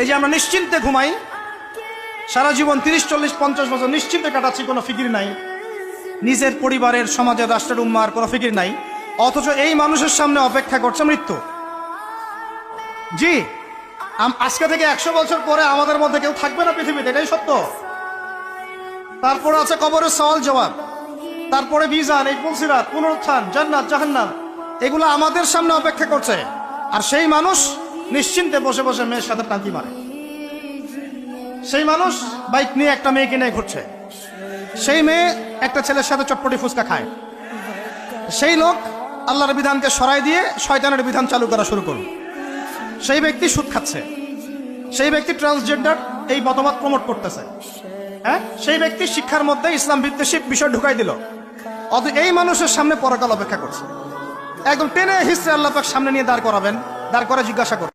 এই যে আমরা নিশ্চিন্তে ঘুমাই, সারা জীবন 30-40-50 বছর নিশ্চিন্তে কাটাচ্ছি, কোনো ফিকির নাই, নিজের পরিবারের, সমাজের, রাষ্ট্রের, উম্মার কোনো ফিকির নাই, অথচ এই মানুষের সামনে অপেক্ষা করছে মৃত্যু। জি, আজকে থেকে 100 বছর পরে আমাদের মধ্যে কেউ থাকবে না পৃথিবীতে, এটাই সত্য। তারপরে আছে কবরের সওয়াল জবাব, তারপরে মিজান, এই পুলসিরাত, পুনরুত্থান, জান্নাত, জাহান্নাম, এগুলো আমাদের সামনে অপেক্ষা করছে। আর সেই মানুষ নিশ্চিন্তে বসে বসে মেয়ের সাথে টাঙ্কি মারে, সেই মানুষ বাইক নিয়ে একটা মেয়েকে নিয়ে ঘুরছে, সেই মেয়ে একটা ছেলের সাথে চটপটি ফুচকা খায়, সেই লোক আল্লাহর বিধানকে সরাই দিয়ে শয়তানের বিধান চালু করা শুরু করল, সেই ব্যক্তি সুদ খাচ্ছে, সেই ব্যক্তি ট্রান্সজেন্ডার এই মতবাদ প্রমোট করতেছে, হ্যাঁ, সেই ব্যক্তি শিক্ষার মধ্যে ইসলাম বিদ্বেষী বিষয় ঢুকাই দিল। অত এই মানুষের সামনে পরকাল অপেক্ষা করছে, একদম টেনে হিস্ট্রি আল্লাহ পাক সামনে নিয়ে দাঁড় করাবেন, দাঁড় করে জিজ্ঞাসা করবেন।